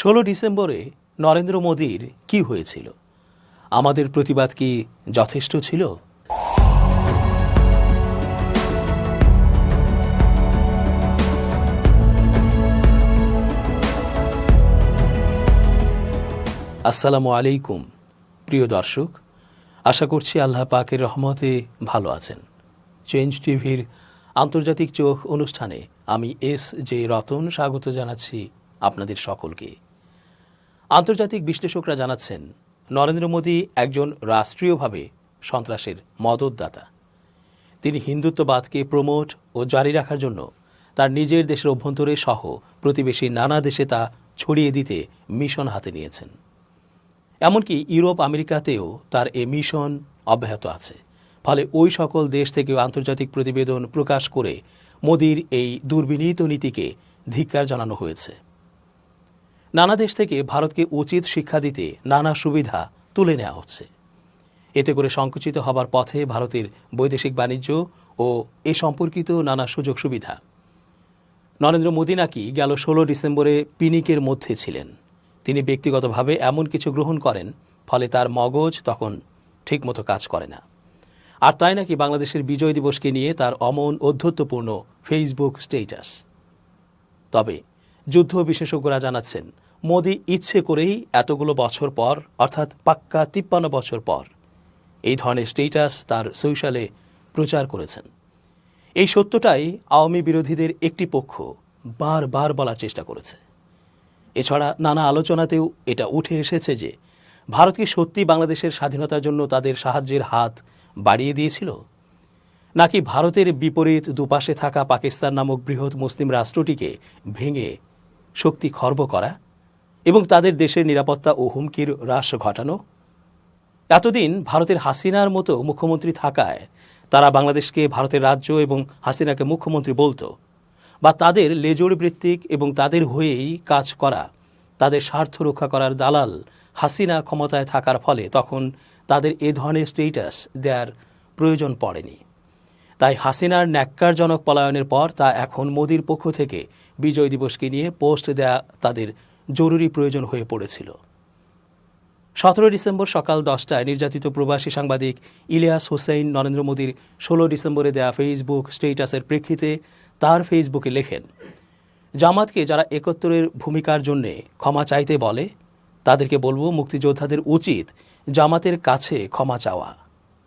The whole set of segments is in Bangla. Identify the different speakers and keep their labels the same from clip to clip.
Speaker 1: 16 ডিসেম্বরে নরেন্দ্র মোদীর কি হয়েছিল? আমাদের প্রতিবাদ কি যথেষ্ট ছিল? আসসালামু আলাইকুম প্রিয় দর্শক, আশা করছি আল্লাহ পাকের রহমতে ভালো আছেন। চেঞ্জ টিভির আন্তর্জাতিক চোখ অনুষ্ঠানে আমি এস.জে. রতন স্বাগত জানাচ্ছি আপনাদের সকলকে। আন্তর্জাতিক বিশ্লেষকরা জানাচ্ছেন, নরেন্দ্র মোদী একজন রাষ্ট্রীয়ভাবে সন্ত্রাসের মদতদাতা। তিনি হিন্দুত্ববাদকে প্রমোট ও জারি রাখার জন্য তার নিজের দেশের অভ্যন্তরে সহ প্রতিবেশী নানা দেশে তা ছড়িয়ে দিতে মিশন হাতে নিয়েছেন। এমনকি ইউরোপ আমেরিকাতেও তার এ মিশন অব্যাহত আছে। ফলে ওই সকল দেশ থেকেও আন্তর্জাতিক প্রতিবেদন প্রকাশ করে মোদির এই দুর্বিনীত নীতিকে ধিক্কার জানানো হয়েছে। নানা দেশ থেকে ভারতকে উচিত শিক্ষা দিতে নানা সুবিধা তুলে নেওয়া হচ্ছে। এতে করে সংকুচিত হবার পথে ভারতের বৈদেশিক বাণিজ্য ও এ সম্পর্কিত নানা সুযোগ সুবিধা। নরেন্দ্র মোদী নাকি গেল 16 ডিসেম্বরে পিনিকের মধ্যে ছিলেন। তিনি ব্যক্তিগতভাবে এমন কিছু গ্রহণ করেন, ফলে তার মগজ তখন ঠিকমতো কাজ করে না। আর তাই নাকি বাংলাদেশের বিজয় দিবসকে নিয়ে তার অমন ঔদ্ধত্যপূর্ণ ফেসবুক স্ট্যাটাস। তবে যুদ্ধ বিশেষজ্ঞরা জানাচ্ছেন, মোদী ইচ্ছে করেই এতগুলো বছর পর, অর্থাৎ পাক্কা 53 বছর পর এই ধরনের স্ট্যাটাস তার সোশ্যালে প্রচার করেছেন। এই সত্যটাই আওয়ামী বিরোধীদের একটি পক্ষ বারবার বলার চেষ্টা করেছে। এছাড়া নানা আলোচনাতেও এটা উঠে এসেছে যে ভারত কি সত্যি বাংলাদেশের স্বাধীনতার জন্য তাদের সাহায্যের হাত বাড়িয়ে দিয়েছিল, নাকি ভারতের বিপরীত দুপাশে থাকা পাকিস্তান নামক বৃহৎ মুসলিম রাষ্ট্রটিকে ভেঙে শক্তি খর্ব করা এবং তাদের দেশের নিরাপত্তা ও হুমকির হ্রাস ঘটানো। এতদিন ভারতের হাসিনার মতো মুখ্যমন্ত্রী থাকায় তারা বাংলাদেশকে ভারতের রাজ্য এবং হাসিনাকে মুখ্যমন্ত্রী বলতো, বা তাদের লেজুড় বৃত্তিক এবং তাদের হয়েই কাজ করা, তাদের স্বার্থ রক্ষা করার দালাল হাসিনা ক্ষমতায় থাকার ফলে তখন তাদের এ ধরনের স্ট্যাটাস দেওয়ার প্রয়োজন পড়েনি। তাই হাসিনার ন্যাক্কারজনক পলায়নের পর তা এখন মোদির পক্ষ থেকে বিজয় দিবসকে নিয়ে পোস্ট দেয়া তাদের জরুরি প্রয়োজন হয়ে পড়েছিল। 17 ডিসেম্বর সকাল 10টায় নির্যাতিত প্রবাসী সাংবাদিক ইলিয়াস হোসেন নরেন্দ্র মোদীর 16 ডিসেম্বরে দেয়া ফেসবুক স্ট্যাটাসের প্রেক্ষিতে তার ফেসবুকে লেখেন, জামাতকে যারা 71-এর ভূমিকার জন্যে ক্ষমা চাইতে বলে, তাদেরকে বলবো মুক্তিযোদ্ধাদের উচিত জামাতের কাছে ক্ষমা চাওয়া।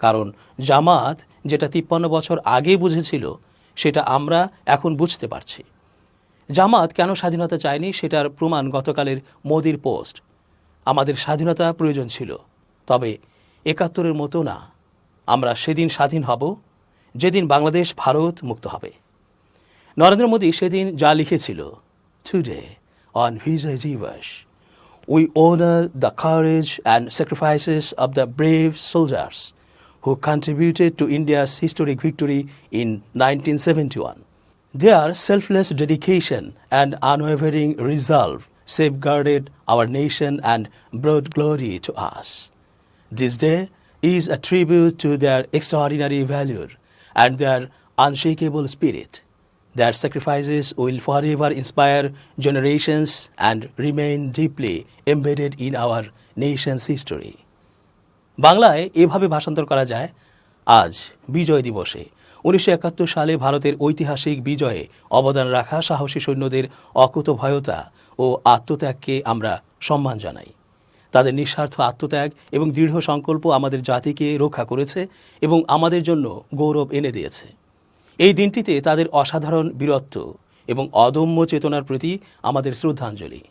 Speaker 1: কারণ জামাত যেটা 53 বছর আগে বুঝেছিল সেটা আমরা এখন বুঝতে পারছি। জামাত কেন স্বাধীনতা চায়নি সেটার প্রমাণ গতকালের মোদির পোস্ট। আমাদের স্বাধীনতা প্রয়োজন ছিল, তবে 71-এর মতো না। আমরা সেদিন স্বাধীন হব যেদিন বাংলাদেশ ভারত মুক্ত হবে। নরেন্দ্র মোদী সেদিন যা লিখেছিল, টুডে অন বিজয় দিবস we honor the courage and sacrifices of the brave soldiers who contributed to India's historic victory in 1971. Their selfless dedication and unwavering resolve safeguarded our nation and brought glory to us. This day is a tribute to their extraordinary valor and their unshakable spirit. Their sacrifices will forever inspire generations and remain deeply embedded in our nation's history. বাংলায় এভাবে ভাষান্তর করা যায়, আজ বিজয় দিবসে 1971 সালে ভারতের ঐতিহাসিক বিজয়ে অবদান রাখা সাহসী সৈন্যদের অকুতভয়তা ও আত্মত্যাগকে আমরা সম্মান জানাই। তাদের নিঃস্বার্থ আত্মত্যাগ এবং দৃঢ় সংকল্প আমাদের জাতিকে রক্ষা করেছে এবং আমাদের জন্য গৌরব এনে দিয়েছে। এই দিনটিতে তাদের অসাধারণ বীরত্ব এবং অদম্য চেতনার প্রতি আমাদের শ্রদ্ধাঞ্জলি।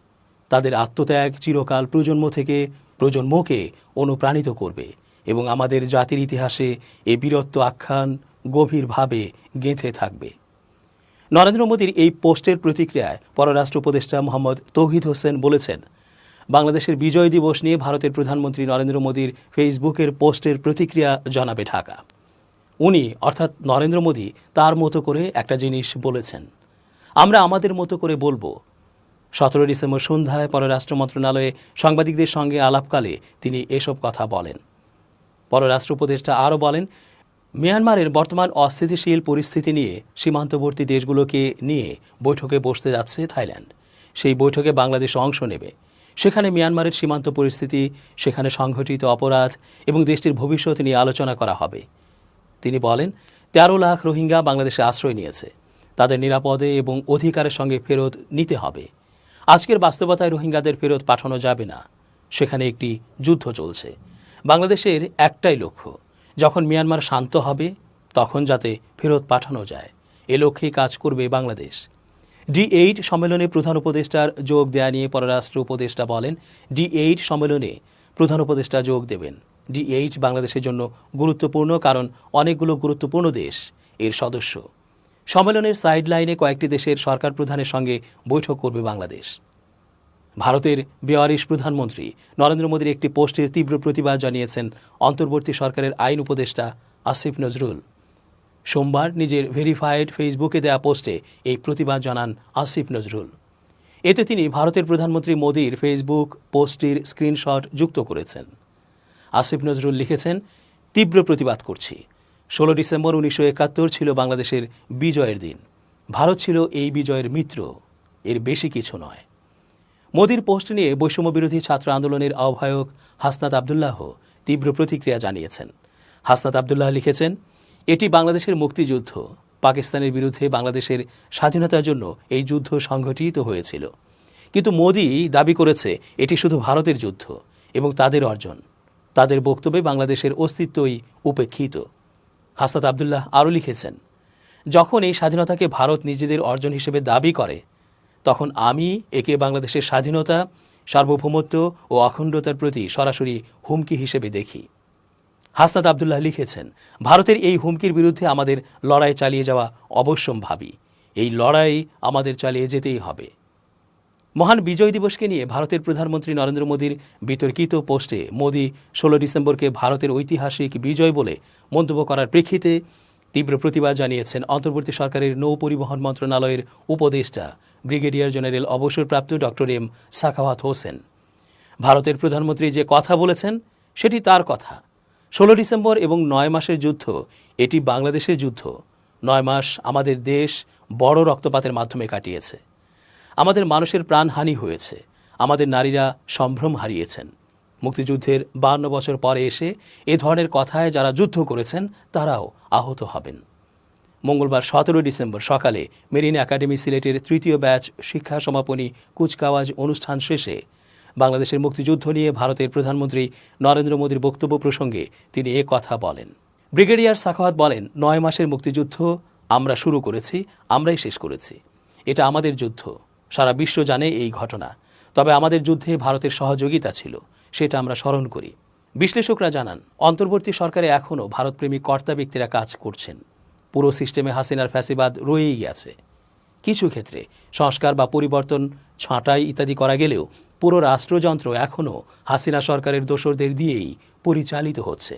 Speaker 1: তাদের আত্মত্যাগ চিরকাল প্রজন্ম থেকে প্রজন্মকে অনুপ্রাণিত করবে এবং আমাদের জাতির ইতিহাসে এ বীরত্ব আখ্যান গভীরভাবে গেঁথে থাকবে। নরেন্দ্র মোদীর এই পোস্টের প্রতিক্রিয়ায় পররাষ্ট্র উপদেষ্টা মোহাম্মদ তৌহিদ হোসেন বলেছেন, বাংলাদেশের বিজয় দিবস নিয়ে ভারতের প্রধানমন্ত্রী নরেন্দ্র মোদীর ফেসবুকের পোস্টের প্রতিক্রিয়া জানাবে ঢাকা। উনি অর্থাৎ নরেন্দ্র মোদী তার মতো করে একটা জিনিস বলেছেন, আমরা আমাদের মতো করে বলবো। 17 ডিসেম্বর সন্ধ্যায় পররাষ্ট্র মন্ত্রণালয়ে সাংবাদিকদের সঙ্গে আলাপকালে তিনি এসব কথা বলেন। পররাষ্ট্র উপদেষ্টা আরও বলেন, মিয়ানমারের বর্তমান অস্থিতিশীল পরিস্থিতি নিয়ে সীমান্তবর্তী দেশগুলোকে নিয়ে বৈঠকে বসতে যাচ্ছে থাইল্যান্ড। সেই বৈঠকে বাংলাদেশ অংশ নেবে। সেখানে মিয়ানমারের সীমান্ত পরিস্থিতি, সেখানে সংঘটিত অপরাধ এবং দেশটির ভবিষ্যৎ নিয়ে আলোচনা করা হবে। তিনি বলেন, ১৩ লাখ রোহিঙ্গা বাংলাদেশে আশ্রয় নিয়েছে। তাদের নিরাপদে এবং অধিকারের সঙ্গে ফেরত নিতে হবে। আজকের বাস্তবতায় রোহিঙ্গাদের ফেরত পাঠানো যাবে না। সেখানে একটি যুদ্ধ চলছে। বাংলাদেশের একটাই লক্ষ্য, যখন মিয়ানমার শান্ত হবে তখন যাতে ফেরত পাঠানো যায়। এ লক্ষ্যেই কাজ করবে বাংলাদেশ। D8 সম্মেলনে প্রধান উপদেষ্টার যোগ দেয়া নিয়ে পররাষ্ট্র উপদেষ্টা বলেন, D8 সম্মেলনে প্রধান উপদেষ্টা যোগ দেবেন। D8 বাংলাদেশের জন্য গুরুত্বপূর্ণ, কারণ অনেকগুলো গুরুত্বপূর্ণ দেশ এর সদস্য। সম্মেলনের সাইডলাইনে কয়েকটি দেশের সরকার প্রধানের সঙ্গে বৈঠক করবে বাংলাদেশ। ভারতের বেওয়ারিশ প্রধানমন্ত্রী নরেন্দ্র মোদীর একটি পোস্টের তীব্র প্রতিবাদ জানিয়েছেন অন্তর্বর্তী সরকারের আইন উপদেষ্টা আসিফ নজরুল। সোমবার নিজের ভেরিফাইড ফেসবুকে দেয়া পোস্টে এই প্রতিবাদ জানান আসিফ নজরুল। এতে তিনি ভারতের প্রধানমন্ত্রী মোদীর ফেসবুক পোস্টটির স্ক্রিনশট যুক্ত করেছেন। আসিফ নজরুল লিখেছেন, তীব্র প্রতিবাদ করছি। 16 ডিসেম্বর 1971 ছিল বাংলাদেশের বিজয়ের দিন। ভারত ছিল এই বিজয়ের মিত্র, এর বেশি কিছু নয়। মোদীর পোস্ট নিয়ে বৈষম্য বিরোধী ছাত্র আন্দোলনের আহ্বায়ক হাসনাত আবদুল্লাহ তীব্র প্রতিক্রিয়া জানিয়েছেন। হাসনাত আবদুল্লাহ লিখেছেন, এটি বাংলাদেশের মুক্তিযুদ্ধ। পাকিস্তানের বিরুদ্ধে বাংলাদেশের স্বাধীনতার জন্য এই যুদ্ধ সংঘটিত হয়েছিল। কিন্তু মোদী দাবি করেছে এটি শুধু ভারতের যুদ্ধ এবং তাদের অর্জন। তাদের বক্তব্যে বাংলাদেশের অস্তিত্বই উপেক্ষিত। হাসনাত আবদুল্লাহ আরও লিখেছেন, যখন এই স্বাধীনতাকে ভারত নিজেদের অর্জন হিসেবে দাবি করে, তখন আমি একে বাংলাদেশের স্বাধীনতা, সার্বভৌমত্ব ও অখণ্ডতার প্রতি সরাসরি হুমকি হিসেবে দেখি। হাসনাত আবদুল্লাহ লিখেছেন, ভারতের এই হুমকির বিরুদ্ধে আমাদের লড়াই চালিয়ে যাওয়া অবশ্যম্ভাবী। এই লড়াই আমাদের চালিয়ে যেতেই হবে। মহান বিজয় দিবসকে নিয়ে ভারতের প্রধানমন্ত্রী নরেন্দ্র মোদীর বিতর্কিত পোস্টে মোদী 16 ডিসেম্বরকে ভারতের ঐতিহাসিক বিজয় বলে মন্তব্য করার প্রেক্ষিতে তীব্র প্রতিবাদ জানিয়েছেন অন্তর্বর্তী সরকারের নৌ পরিবহন মন্ত্রণালয়ের উপদেষ্টা ব্রিগেডিয়ার জেনারেল অবসরপ্রাপ্ত ডক্টর এম সাখাওয়াত হোসেন। ভারতের প্রধানমন্ত্রী যে কথা বলেছেন সেটি তার কথা। 16 ডিসেম্বর এবং 9 মাসের যুদ্ধ, এটি বাংলাদেশের যুদ্ধ। 9 মাস আমাদের দেশ বড় রক্তপাতের মাধ্যমে কাটিয়েছে। আমাদের মানুষের প্রাণহানি হয়েছে। আমাদের নারীরা সম্ভ্রম হারিয়েছেন। মুক্তিযুদ্ধের 52 বছর পরে এসে এ ধরনের কথায় যারা যুদ্ধ করেছেন তারাও আহত হবেন। মঙ্গলবার 17 ডিসেম্বর সকালে মেরিন একাডেমি সিলেটের 3য় ব্যাচ শিক্ষা সমাপনী কুচকাওয়াজ অনুষ্ঠান শেষে বাংলাদেশের মুক্তিযুদ্ধ নিয়ে ভারতের প্রধানমন্ত্রী নরেন্দ্র মোদীর বক্তব্য প্রসঙ্গে তিনি এ কথা বলেন। ব্রিগেডিয়ার সাখাওয়াত বলেন, 9 মাসের মুক্তিযুদ্ধ আমরা শুরু করেছি, আমরাই শেষ করেছি। এটা আমাদের যুদ্ধ। সারা বিশ্ব জানে এই ঘটনা। তবে আমাদের যুদ্ধে ভারতের সহযোগিতা ছিল, সেটা আমরা স্মরণ করি। বিশ্লেষকরা জানান, অন্তর্বর্তী সরকারে এখনও ভারতপ্রেমী কর্তা ব্যক্তিরা কাজ করছেন। পুরো সিস্টেমে হাসিনার ফ্যাসিবাদ রয়েই গেছে। কিছু ক্ষেত্রে সংস্কার বা পরিবর্তন, ছাঁটাই ইত্যাদি করা গেলেও পুরো রাষ্ট্রযন্ত্র এখনও হাসিনা সরকারের দোসরদের দিয়েই পরিচালিত হচ্ছে,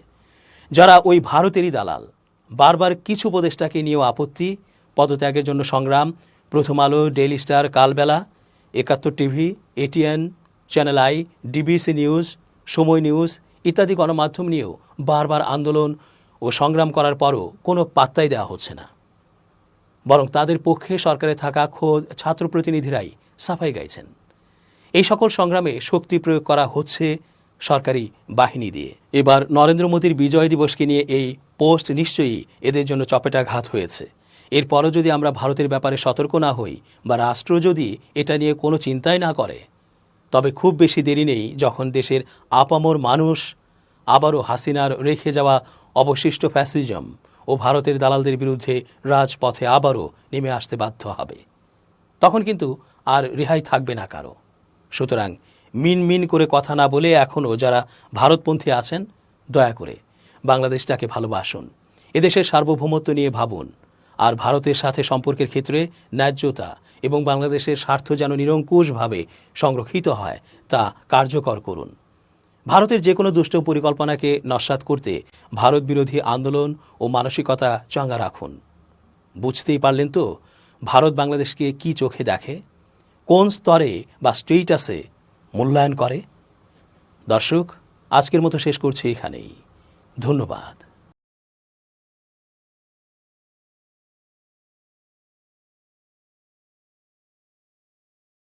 Speaker 1: যারা ওই ভারতেরই দালাল। বারবার কিছু উপদেষ্টাকে নিয়েও আপত্তি, পদত্যাগের জন্য সংগ্রাম। প্রথম আলো, daily star, Kalbela, 71 TV, ATN, channel I, DBC news, সময় নিউজ ইত্যাদি গণমাধ্যম নিয়েও বারবার আন্দোলন ও সংগ্রাম করার পরও কোনো পাত্তাই দেওয়া হচ্ছে না। বরং তাদের পক্ষে সরকারে থাকা খোদ ছাত্র প্রতিনিধিরাই সাফাই গাইছেন। এই সকল সংগ্রামে শক্তি প্রয়োগ করা হচ্ছে সরকারি বাহিনী দিয়ে। এবার নরেন্দ্র মোদীর বিজয় দিবসকে নিয়ে এই পোস্ট নিশ্চয়ই এদের জন্য চপেটাঘাত হয়েছে। এরপরও যদি আমরা ভারতের ব্যাপারে সতর্ক না হই বা রাষ্ট্র যদি এটা নিয়ে কোনো চিন্তাই না করে, তবে খুব বেশি দেরি নেই যখন দেশের আপামর মানুষ আবারও হাসিনার রেখে যাওয়া অবশিষ্ট ফ্যাসিজম ও ভারতের দালালদের বিরুদ্ধে রাজপথে আবারও নেমে আসতে বাধ্য হবে। তখন কিন্তু আর রেহাই থাকবে না কারো। সুতরাং মিন করে কথা না বলে এখনও যারা ভারতপন্থী আছেন, দয়া করে বাংলাদেশটাকে ভালোবাসুন। এদেশের সার্বভৌমত্ব নিয়ে ভাবুন। আর ভারতের সাথে সম্পর্কের ক্ষেত্রে ন্যায্যতা এবং বাংলাদেশের স্বার্থ যেন নিরঙ্কুশভাবে সংরক্ষিত হয় তা কার্যকর করুন। ভারতের যে কোনো দুষ্ট পরিকল্পনাকে নস্যাৎ করতে ভারত বিরোধী আন্দোলন ও মানসিকতা চাঙ্গা রাখুন। বুঝতেই পারলেন তো ভারত বাংলাদেশকে কি চোখে দেখে, কোন স্তরে বা স্টেটাসে মূল্যায়ন করে। দর্শক, আজকের মতো শেষ করছি এখানেই। ধন্যবাদ।